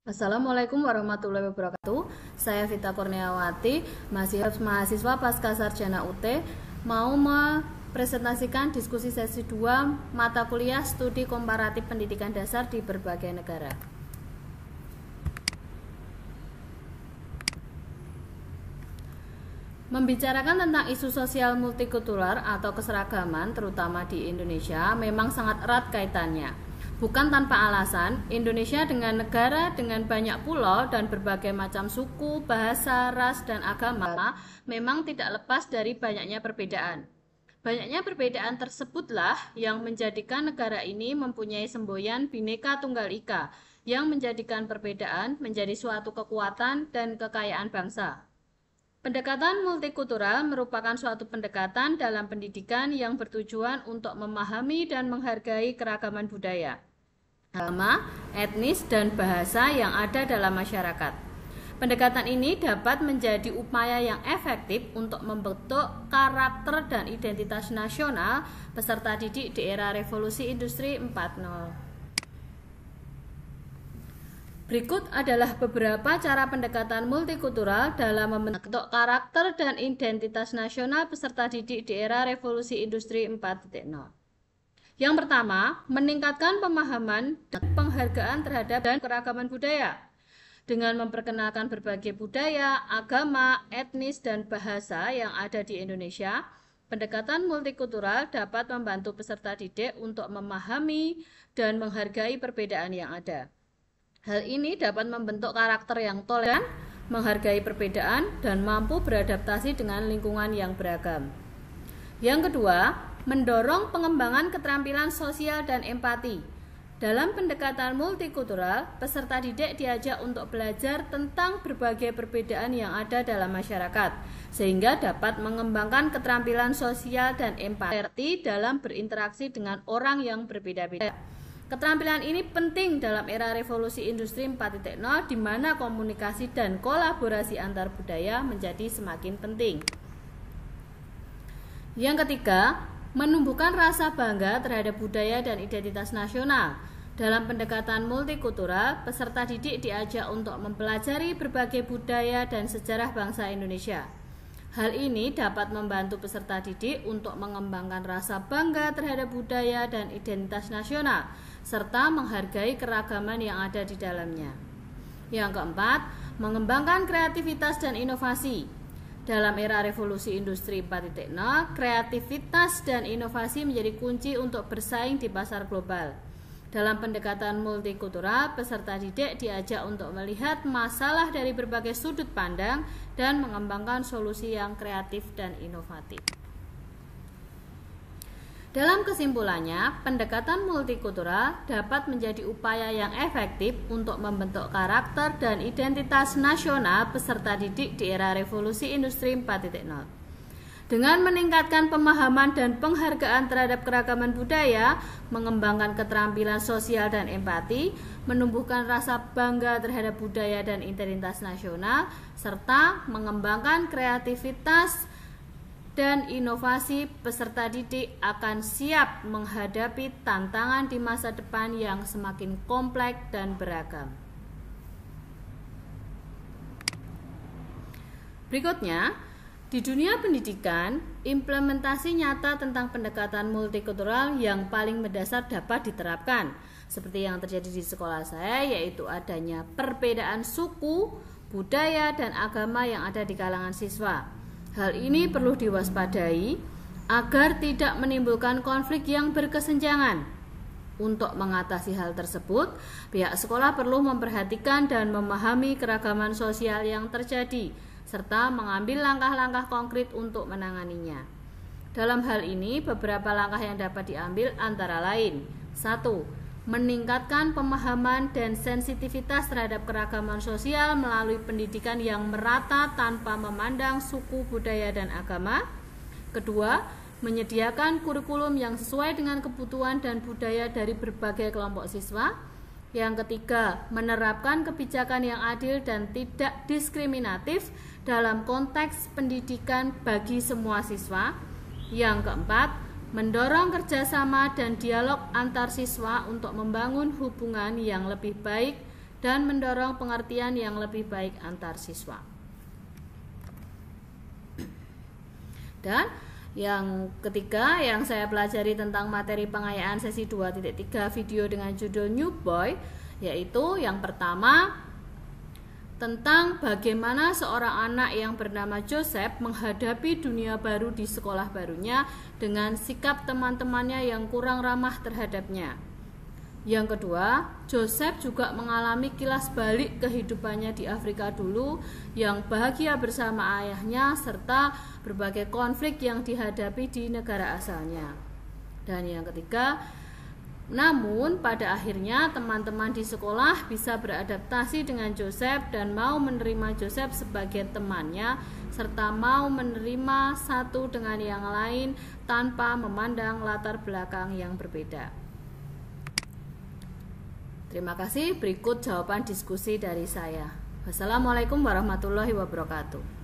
Assalamualaikum warahmatullahi wabarakatuh. Saya Vita Kurniawati, mahasiswa Pasca Sarjana UT, mau mempresentasikan diskusi sesi 2 mata kuliah Studi Komparatif Pendidikan Dasar di Berbagai Negara. Membicarakan tentang isu sosial multikultural atau keseragaman terutama di Indonesia memang sangat erat kaitannya. Bukan tanpa alasan, Indonesia dengan negara dengan banyak pulau dan berbagai macam suku, bahasa, ras, dan agama memang tidak lepas dari banyaknya perbedaan. Banyaknya perbedaan tersebutlah yang menjadikan negara ini mempunyai semboyan Bhinneka Tunggal Ika, yang menjadikan perbedaan menjadi suatu kekuatan dan kekayaan bangsa. Pendekatan multikultural merupakan suatu pendekatan dalam pendidikan yang bertujuan untuk memahami dan menghargai keragaman budaya, agama, etnis, dan bahasa yang ada dalam masyarakat. Pendekatan ini dapat menjadi upaya yang efektif untuk membentuk karakter dan identitas nasional peserta didik di era revolusi industri 4.0. Berikut adalah beberapa cara pendekatan multikultural dalam membentuk karakter dan identitas nasional peserta didik di era revolusi industri 4.0. Yang pertama, meningkatkan pemahaman dan penghargaan terhadap dan keragaman budaya. Dengan memperkenalkan berbagai budaya, agama, etnis, dan bahasa yang ada di Indonesia, pendekatan multikultural dapat membantu peserta didik untuk memahami dan menghargai perbedaan yang ada. Hal ini dapat membentuk karakter yang toleran, menghargai perbedaan, dan mampu beradaptasi dengan lingkungan yang beragam. Yang kedua, mendorong pengembangan keterampilan sosial dan empati. Dalam pendekatan multikultural, peserta didik diajak untuk belajar tentang berbagai perbedaan yang ada dalam masyarakat, sehingga dapat mengembangkan keterampilan sosial dan empati dalam berinteraksi dengan orang yang berbeda-beda. Keterampilan ini penting dalam era revolusi industri 4.0 di mana komunikasi dan kolaborasi antar budaya menjadi semakin penting. Yang ketiga, menumbuhkan rasa bangga terhadap budaya dan identitas nasional. Dalam pendekatan multikultural, peserta didik diajak untuk mempelajari berbagai budaya dan sejarah bangsa Indonesia. Hal ini dapat membantu peserta didik untuk mengembangkan rasa bangga terhadap budaya dan identitas nasional, serta menghargai keragaman yang ada di dalamnya. Yang keempat, mengembangkan kreativitas dan inovasi. Dalam era revolusi industri 4.0, kreativitas dan inovasi menjadi kunci untuk bersaing di pasar global. Dalam pendekatan multikultural, peserta didik diajak untuk melihat masalah dari berbagai sudut pandang dan mengembangkan solusi yang kreatif dan inovatif. Dalam kesimpulannya, pendekatan multikultural dapat menjadi upaya yang efektif untuk membentuk karakter dan identitas nasional peserta didik di era revolusi industri 4.0. Dengan meningkatkan pemahaman dan penghargaan terhadap keragaman budaya, mengembangkan keterampilan sosial dan empati, menumbuhkan rasa bangga terhadap budaya dan identitas nasional, serta mengembangkan kreativitas dan inovasi, peserta didik akan siap menghadapi tantangan di masa depan yang semakin kompleks dan beragam. Berikutnya, di dunia pendidikan, implementasi nyata tentang pendekatan multikultural yang paling mendasar dapat diterapkan, seperti yang terjadi di sekolah saya, yaitu adanya perbedaan suku, budaya, dan agama yang ada di kalangan siswa. Hal ini perlu diwaspadai agar tidak menimbulkan konflik yang berkesenjangan. Untuk mengatasi hal tersebut, pihak sekolah perlu memperhatikan dan memahami keragaman sosial yang terjadi, serta mengambil langkah-langkah konkret untuk menanganinya. Dalam hal ini, beberapa langkah yang dapat diambil antara lain: 1. Meningkatkan pemahaman dan sensitivitas terhadap keragaman sosial melalui pendidikan yang merata tanpa memandang suku, budaya, dan agama. Kedua, menyediakan kurikulum yang sesuai dengan kebutuhan dan budaya dari berbagai kelompok siswa. Yang ketiga, menerapkan kebijakan yang adil dan tidak diskriminatif dalam konteks pendidikan bagi semua siswa. Yang keempat, mendorong kerjasama dan dialog antar siswa untuk membangun hubungan yang lebih baik dan mendorong pengertian yang lebih baik antar siswa. Dan yang ketiga yang saya pelajari tentang materi pengayaan sesi 2.3 video dengan judul New Boy, yaitu yang pertama tentang bagaimana seorang anak yang bernama Joseph menghadapi dunia baru di sekolah barunya dengan sikap teman-temannya yang kurang ramah terhadapnya. Yang kedua, Joseph juga mengalami kilas balik kehidupannya di Afrika dulu yang bahagia bersama ayahnya serta berbagai konflik yang dihadapi di negara asalnya. Dan yang ketiga, namun pada akhirnya teman-teman di sekolah bisa beradaptasi dengan Joseph dan mau menerima Joseph sebagai temannya serta mau menerima satu dengan yang lain tanpa memandang latar belakang yang berbeda. Terima kasih, berikut jawaban diskusi dari saya. Wassalamualaikum warahmatullahi wabarakatuh.